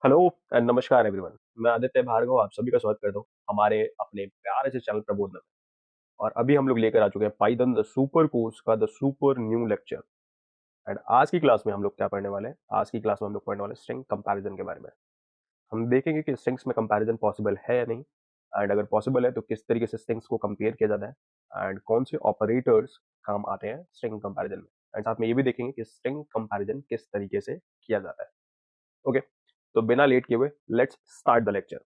Hello and नमस्कार everyone. मैं आदित्य भार्गव आप सभी का स्वागत करता हूँ हमारे अपने प्यारे से चैनल प्रबोधन में। और अभी हम लोग लेकर आ चुके हैं पाइथन द सुपर कोर्स का the super new lecture. And आज की क्लास में हम लोग क्या पढ़ने वाले हैं? आज की क्लास में हम लोग पढ़ने वाले स्ट्रिंग कंपैरिजन के बारे में। हम देखेंगे कि स्ट्रिंग्स में कंपैरिजन पॉसिबल है या नहीं, एंड अगर पॉसिबल है तो किस तरीके से स्ट्रिंग्स को कंपेयर किया जाता है एंड कौन से ऑपरेटर्स काम आते हैं स्ट्रिंग कंपैरिजन में। एंड साथ में ये भी देखेंगे कि स्ट्रिंग कंपैरिजन किस तरीके से किया जाता है। ओके, तो बिना लेट किए हुए लेट्स स्टार्ट द लेक्चर।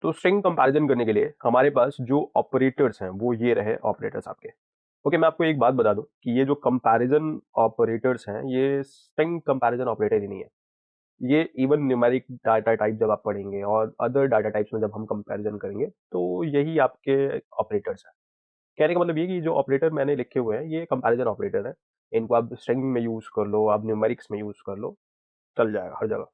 तो स्ट्रिंग कंपैरिजन करने के लिए हमारे पास जो ऑपरेटर्स हैं वो ये रहे ऑपरेटर्स आपके। ओके, मैं आपको एक बात बता दूं कि ये जो कंपैरिजन ऑपरेटर्स हैं ये स्ट्रिंग कंपैरिजन ऑपरेटर ही नहीं है। ये इवन न्यूमेरिक डाटा टाइप जब आप पढ़ेंगे और अदर डाटा टाइप्स में जब हम कंपैरिजन करेंगे तो यही आपके ऑपरेटर्स हैं। कहने का मतलब ये कि जो ऑपरेटर मैंने लिखे हुए हैं ये कंपैरिजन ऑपरेटर है। इनको आप स्ट्रिंग में यूज कर लो, आप न्यूमेरिक्स में यूज कर लो, चल जाएगा हर जगह।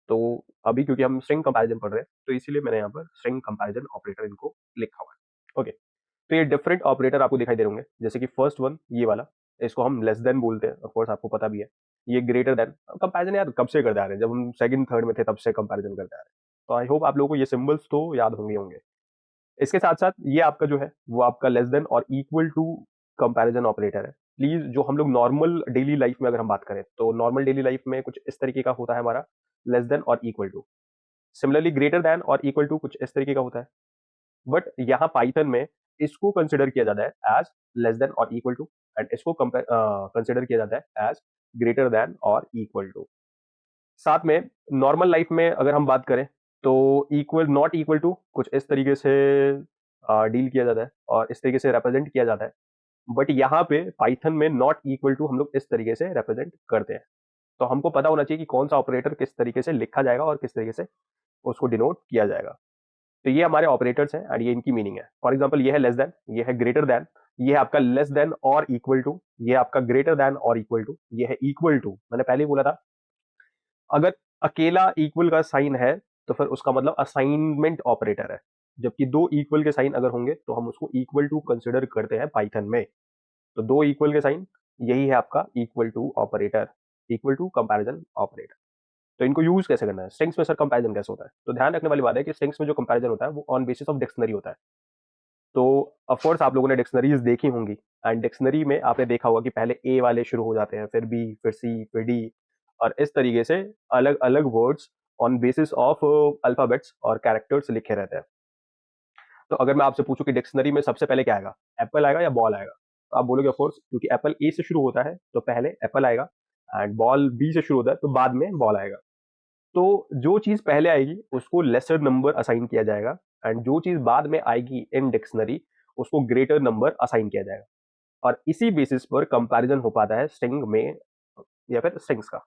तो अभी क्योंकि हम स्ट्रिंग कंपैरिजन पढ़ रहे हैं तो इसीलिए मैंने यहाँ पर स्ट्रिंग कंपैरिजन ऑपरेटर इनको लिखा हुआ है। ओके, तो ये डिफरेंट ऑपरेटर आपको दिखाई दे रहे होंगे, जैसे कि फर्स्ट वन ये वाला, इसको हम लेस देन बोलते हैं। ऑफ कोर्स आपको पता भी है। ये ग्रेटर देन कंपैरिजन यार कब से करते आ रहे हैं, जब हम सेकंड थर्ड में थे तब से कंपैरिजन करते आ रहे हैं। तो आई होप आप लोगों को ये सिंबल्स तो याद होंगे। इसके साथ साथ ये आपका जो है वो आपका लेस देन और इक्वल टू कंपैरिजन ऑपरेटर है। प्लीज, जो हम लोग नॉर्मल डेली लाइफ में अगर हम बात करें तो नॉर्मल डेली लाइफ में कुछ इस तरीके का होता है हमारा लेस देन और equal to. Similarly greater than और इक्वल टू कुछ इस तरीके का होता है। बट यहाँ पाइथन में इसको कंसिडर किया जाता है एज लेस देन और इक्वल टू, एंड इसको कंसिडर किया जाता है एज ग्रेटर देन और इक्वल टू। साथ में नॉर्मल लाइफ में अगर हम बात करें तो इक्वल नॉट इक्वल टू कुछ इस तरीके से डील किया जाता है और इस तरीके से रिप्रेजेंट किया जाता है। बट यहाँ पे पाइथन में नॉट इक्वल टू हम लोग इस तरीके से रिप्रेजेंट करते हैं। तो हमको पता होना चाहिए कि कौन सा ऑपरेटर किस तरीके से लिखा जाएगा और किस तरीके से उसको डिनोट किया जाएगा। तो ये हमारे ऑपरेटर्स हैं और ये इनकी मीनिंग है। फॉर एग्जाम्पल ये है लेस देन, ये है ग्रेटर देन, ये है आपका लेस देन और इक्वल टू, ये है आपका ग्रेटर देन और इक्वल टू, ये है इक्वल टू। मैंने पहले ही बोला था अगर अकेला इक्वल का साइन है तो फिर उसका मतलब असाइनमेंट ऑपरेटर है। जबकि दो इक्वल के साइन अगर होंगे तो हम उसको इक्वल टू कंसिडर करते हैं पाइथन में। तो दो इक्वल के साइन, यही है आपका equal to operator, equal to comparison operator. तो इनको यूज कैसे करना है, स्ट्रिंग्स में सर कंपैरिजन कैसे होता है? तो ध्यान रखने वाली बात है कि स्ट्रिंग्स में जो कंपैरिजन होता है वो ऑन बेसिस ऑफ डिक्शनरी होता है। तो ऑफ कोर्स आप लोगों ने डिक्शनरीज देखी होंगी, एंड डिक्शनरी में आपने देखा होगा कि पहले ए वाले शुरू हो जाते हैं, फिर बी, फिर सी, फिर डी, और इस तरीके से अलग अलग words on basis of alphabets और कैरेक्टर्स लिखे रहते हैं। तो अगर मैं आपसे पूछूं कि डिक्शनरी में सबसे पहले क्या आएगा, एप्पल आएगा या बॉल आएगा, तो आप बोलोगे ऑफ कोर्स क्योंकि एप्पल ए से शुरू होता है तो पहले एप्पल आएगा, एंड बॉल बी से शुरू होता है तो बाद में बॉल आएगा। तो जो चीज पहले आएगी उसको लेसर नंबर असाइन किया जाएगा, एंड जो चीज बाद में आएगी इन डिक्शनरी उसको ग्रेटर नंबर असाइन किया जाएगा। और इसी बेसिस पर कंपैरिजन हो पाता है स्ट्रिंग में या फिर स्ट्रिंग्स का।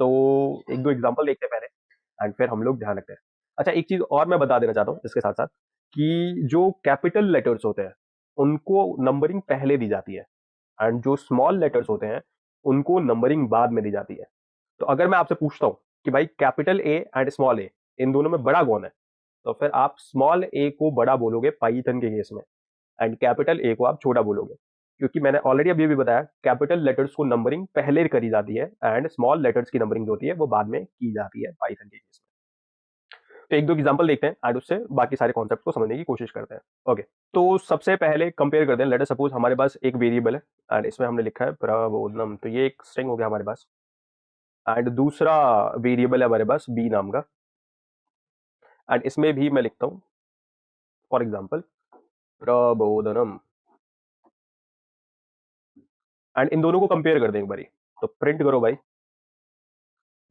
तो एक दो एग्जांपल देखते हैं पहले एंड फिर हम लोग ध्यान रखते हैं। अच्छा, एक चीज और मैं बता देना चाहता हूँ इसके साथ साथ कि जो कैपिटल लेटर्स होते हैं उनको नंबरिंग पहले दी जाती है, एंड जो स्मॉल लेटर्स होते हैं उनको नंबरिंग बाद में दी जाती है। तो अगर मैं आपसे पूछता हूँ कि भाई कैपिटल ए एंड स्मॉल ए इन दोनों में बड़ा कौन है, तो फिर आप स्मॉल ए को बड़ा बोलोगे पाइथन के केस में, एंड कैपिटल ए को आप छोटा बोलोगे। क्योंकि मैंने ऑलरेडी अभी भी बताया कैपिटल लेटर्स को नंबरिंग पहले करी जाती है एंड स्मॉल लेटर्स की नंबरिंग जो होती है वो बाद में की जाती है पाइथन के केस में। तो एक दो एग्जांपल देखते हैं एंड उससे बाकी सारे कॉन्सेप्ट को समझने की कोशिश करते हैं। ओके, तो सबसे पहले कंपेयर करते हैं। लेट अस सपोज हमारे पास एक वेरिएबल है एंड इसमें हमने लिखा है प्रबोधनम, तो ये एक स्ट्रिंग हो गया हमारे पास। एंड दूसरा वेरिएबल है हमारे पास बी नाम का, एंड इसमें भी मैं लिखता हूँ फॉर एग्जाम्पल प्रबोधनम। एंड इन दोनों को कंपेयर कर दें एक बारी। तो प्रिंट करो भाई,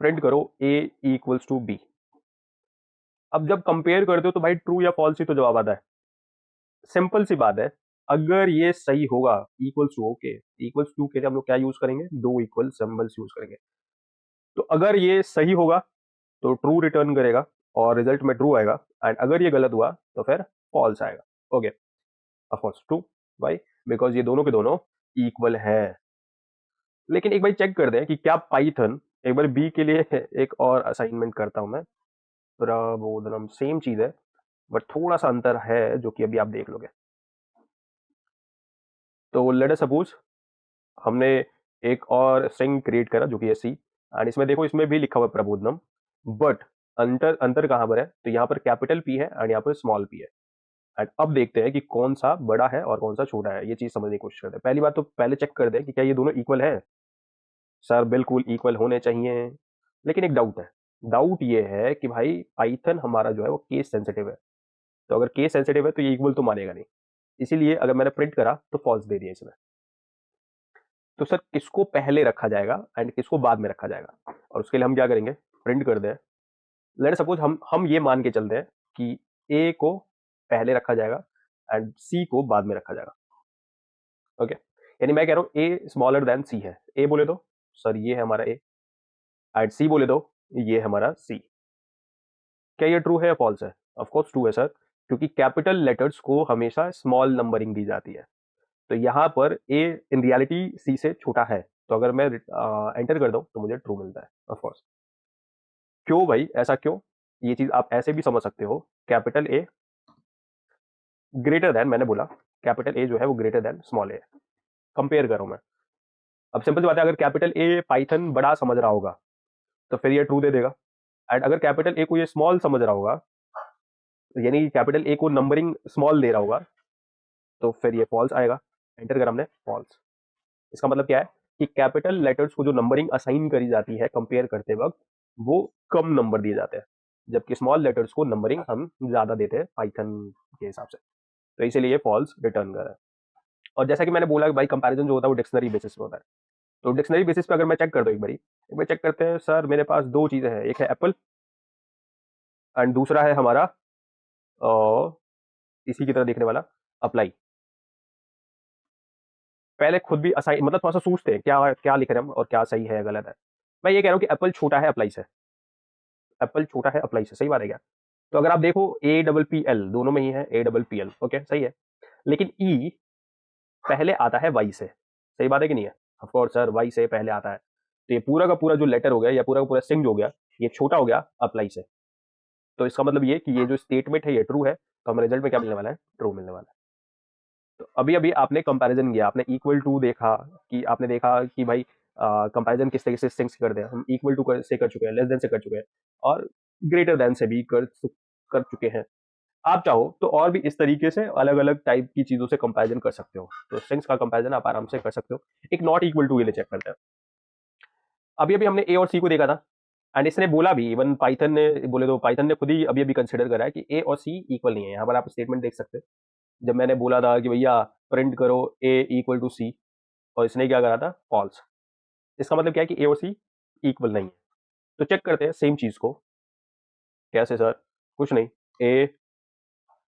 प्रिंट करो ए इक्वल्स टू बी। अब जब कंपेयर करते हो तो भाई ट्रू या फॉल्स ही तो जवाब आता है। सिंपल सी बात है। अगर ये सही होगा equals to, okay, equals to के लिए हम लोग क्या यूज करेंगे, दो इक्वल सिंबल्स यूज करेंगे। तो अगर ये सही होगा तो ट्रू रिटर्न करेगा और रिजल्ट में ट्रू आएगा, एंड अगर ये गलत हुआ तो फिर फॉल्स आएगा। ओके, ऑफ कोर्स ट्रू, भाई बिकॉज ये दोनों के दोनों इक्वल है। लेकिन एक बार चेक कर दें कि क्या पाइथन, एक बार बी के लिए एक और असाइनमेंट करता हूं मैं। प्रबोधनम सेम चीज है बट थोड़ा सा अंतर है जो कि अभी आप देख लोगे। तो लेट अस सपोज हमने एक और स्ट्रिंग क्रिएट करा जो कि है सी, एंड इसमें देखो इसमें भी लिखा हुआ है प्रबोधनम, बट अंतर अंतर कहाँ पर है, तो यहाँ पर कैपिटल पी है एंड यहाँ पर स्मॉल पी है। एंड अब देखते हैं कि कौन सा बड़ा है और कौन सा छोटा है, ये चीज समझने की कोशिश करते हैं। पहली बात तो पहले चेक कर दे कि क्या ये दोनों इक्वल है। सर बिल्कुल इक्वल होने चाहिए, लेकिन एक डाउट है। डाउट ये है कि भाई पाइथन हमारा जो है वो केस सेंसिटिव है, तो अगर केस सेंसिटिव है तो ये इक्वल तो मानेगा नहीं। इसीलिए अगर मैंने प्रिंट करा तो फॉल्स दे दिया इसमें। तो सर किसको पहले रखा जाएगा एंड किसको बाद में रखा जाएगा, और उसके लिए हम क्या करेंगे, प्रिंट कर दें। लेट सपोज हम ये मान के चलते हैं कि ए को पहले रखा जाएगा एंड सी को बाद में रखा जाएगा। ओके, यानी मैं कह रहा हूं ए स्मॉलर देन सी है। ए बोले तो सर ये है हमारा ए, एंड सी बोले तो ये है हमारा सी। क्या ये ट्रू है या फॉल्स है? ऑफ कोर्स ट्रू है सर, क्योंकि कैपिटल लेटर्स को हमेशा स्मॉल नंबरिंग दी जाती है। तो यहाँ पर ए इन रियलिटी सी से छोटा है, तो अगर मैं एंटर कर दूं तो मुझे ट्रू मिलता है ऑफ कोर्स। क्यों भाई, ऐसा क्यों? ये चीज आप ऐसे भी समझ सकते हो, कैपिटल ए ग्रेटर देन, मैंने बोला कैपिटल ए जो है वो ग्रेटर देन स्मॉल ए, कंपेयर करूं मैं। अब सिंपल सी बात है, अगर कैपिटल ए पाइथन बड़ा समझ रहा होगा तो फिर ये ट्रू दे देगा, एंड अगर कैपिटल ए को ये स्मॉल समझ रहा होगा, यानी कैपिटल ए को नंबरिंग स्मॉल दे रहा होगा, तो फिर ये फॉल्स आएगा। एंटर कर हमने, फॉल्स। इसका मतलब क्या है कि कैपिटल लेटर्स को जो नंबरिंग असाइन करी जाती है कंपेयर करते वक्त, वो कम नंबर दिए जाते हैं, जबकि स्मॉल लेटर्स को नंबरिंग हम ज्यादा देते हैं पाइथन के हिसाब से। तो इसीलिए फॉल्स रिटर्न कर रहा है। और जैसा कि मैंने बोला कि भाई कंपैरिजन जो होता है वो डिक्शनरी बेसिस पे होता है। तो डिक्शनरी बेसिस पे अगर मैं चेक कर दूं, एक बार चेक करते हैं। सर मेरे पास दो चीजें हैं, एक है एप्पल एंड दूसरा है हमारा इसी की तरह देखने वाला अप्लाई। पहले खुद भी असाइन, मतलब थोड़ा सा सोचते हैं क्या क्या लिख रहे हैं हम और क्या सही है गलत है। मैं ये कह रहा हूँ कि एप्पल छोटा है अप्लाई से, एप्पल छोटा है अप्लाई से, सही बात है क्या? तो अगर आप देखो ए डबल पी एल दोनों में ही है, A double P L, okay सही है। लेकिन ई पहले आता है वाई से, सही बात है कि नहीं है? ऑफकोर्स सर वाई से पहले आता है, तो ये पूरा का पूरा जो लेटर हो गया या पूरा का पूरा स्ट्रिंग हो गया, ये छोटा हो गया अप्लाई से। तो इसका मतलब ये कि ये जो स्टेटमेंट है ये ट्रू है, तो हमें रिजल्ट में क्या मिलने वाला है, ट्रू मिलने वाला है। तो अभी अभी आपने कंपैरिजन किया, आपने इक्वल टू देखा, कि आपने देखा कि भाई कंपैरिजन किस तरीके से स्ट्रिंग्स कर दे, हम इक्वल टू से कर चुके हैं, लेस देन से कर चुके हैं, और ग्रेटर देन से भी कर चुके हैं। आप चाहो तो और भी इस तरीके से अलग अलग टाइप की चीजों से कंपैरिजन कर सकते हो। तो स्ट्रिंग्स का कंपैरिजन आप आराम से कर सकते हो। एक नॉट इक्वल टू के लिए चेक करते हैं। अभी अभी हमने ए और सी को देखा था, एंड इसने बोला भी, इवन पाइथन ने बोले तो पाइथन ने खुद ही अभी अभी कंसिडर करा है कि ए और सी इक्वल नहीं है। यहाँ पर आप स्टेटमेंट देख सकते हैं, जब मैंने बोला था कि भैया प्रिंट करो ए इक्वल टू सी, और इसने क्या करा था, फॉल्स। इसका मतलब क्या है कि ए और सी इक्वल नहीं है। तो चेक करते हैं सेम चीज को, कैसे सर? कुछ नहीं, A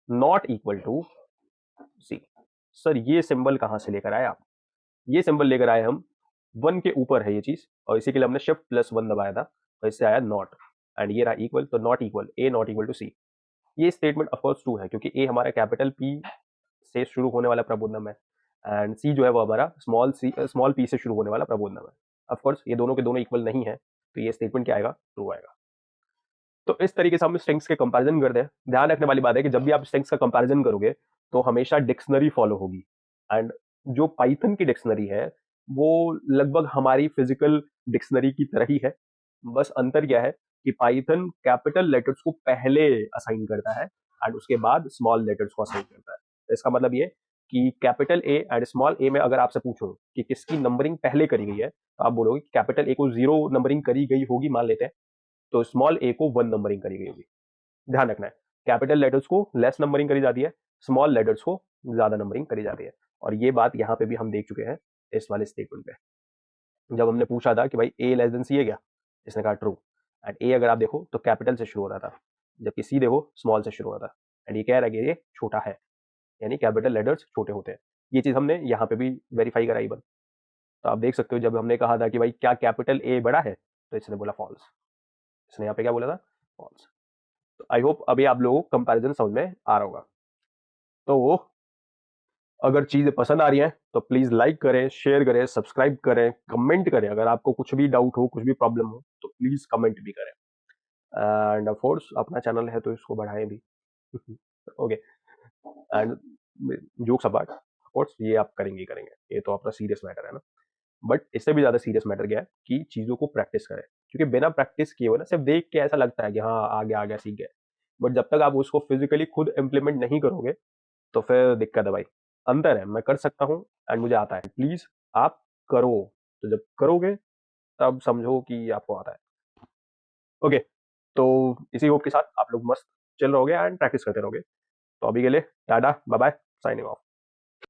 not equal to C. Sir ये सिंबल कहां से लेकर आए आप? ये सिंबल लेकर आए हम, वन के ऊपर है ये चीज, और इसी के लिए हमने शिफ्ट प्लस वन दबाया था, और इससे आया नॉट, एंड ये रहा इक्वल, तो not equal, A not equal to C. ये स्टेटमेंट ऑफकोर्स ट्रू है, क्योंकि ए हमारा कैपिटल पी से शुरू होने वाला प्रबोधनम है, एंड सी जो है वो हमारा स्मॉल पी से शुरू होने वाला प्रबोधनम है। ऑफकोर्स ये दोनों के दोनों इक्वल नहीं है, तो ये स्टेटमेंट क्या आएगा, ट्रू आएगा। तो इस तरीके से हम स्ट्रिंग्स के कंपैरिजन करते हैं। ध्यान रखने वाली बात है कि जब भी आप स्ट्रिंग्स का कंपैरिजन करोगे तो हमेशा डिक्शनरी फॉलो होगी, एंड जो पाइथन की डिक्शनरी है वो लगभग हमारी फिजिकल डिक्शनरी की तरह ही है। बस अंतर क्या है कि पाइथन कैपिटल लेटर्स को पहले असाइन करता है एंड उसके बाद स्मॉल लेटर्स को असाइन करता है। तो इसका मतलब ये कि कैपिटल ए एंड स्मॉल ए में अगर आपसे पूछूं कि किसकी नंबरिंग पहले करी गई है, तो आप बोलोगे कि कैपिटल ए को जीरो नंबरिंग करी गई होगी मान लेते हैं, तो स्मॉल ए को वन नंबरिंग करी गई होगी। ध्यान रखना है, कैपिटल लेटर्स को लेस नंबरिंग करी जाती है, स्मॉल लेटर्स को ज्यादा नंबरिंग करी जाती है। और ये बात यहाँ पे भी हम देख चुके हैं इस वाले स्टेटमेंट पे, जब हमने पूछा था कि भाई ए लेस देन सी है क्या, इसने कहा ट्रू। एंड ए अगर आप देखो तो कैपिटल से शुरू हो रहा था, जबकि सी देखो स्मॉल से शुरू हो रहा था, एंड ये कह रहा है कि ये छोटा है, यानी कैपिटल लेटर्स छोटे होते हैं। ये चीज हमने यहाँ पे भी वेरीफाई कराई बन। तो आप देख सकते हो, जब हमने कहा था कि भाई क्या कैपिटल ए बड़ा है, तो इसने बोला फॉल्स। इसने यहाँ पे क्या बोला था, फॉल्स। तो आई होप अभी आप लोगों को कंपैरिजन समझ में आ रहा होगा। तो अगर चीजें पसंद आ रही हैं तो प्लीज लाइक करें, शेयर करें, सब्सक्राइब करें, कमेंट करें। अगर आपको कुछ भी डाउट हो, कुछ भी प्रॉब्लम हो, तो प्लीज कमेंट भी करें। एंड ऑफ कोर्स अपना चैनल है तो इसको बढ़ाएं भी। Okay, and jokes apart, course ये आप करेंगे ही करेंगे, ये तो अपना सीरियस मैटर है ना। बट इससे भी ज्यादा सीरियस मैटर क्या है कि चीजों को प्रैक्टिस करें, क्योंकि बिना प्रैक्टिस किए हुए ना सिर्फ देख के ऐसा लगता है कि हाँ आ गया सीख गया, बट जब तक आप उसको फिजिकली खुद इम्प्लीमेंट नहीं करोगे तो फिर दिक्कत है भाई। अंतर है, मैं कर सकता हूँ एंड मुझे आता है, प्लीज आप करो। तो जब करोगे तब समझो कि आपको आता है। ओके, तो इसी होप के साथ आप लोग मस्त चिल रहोगे एंड प्रैक्टिस करते रहोगे। तो अभी के लिए tata bye bye, signing of.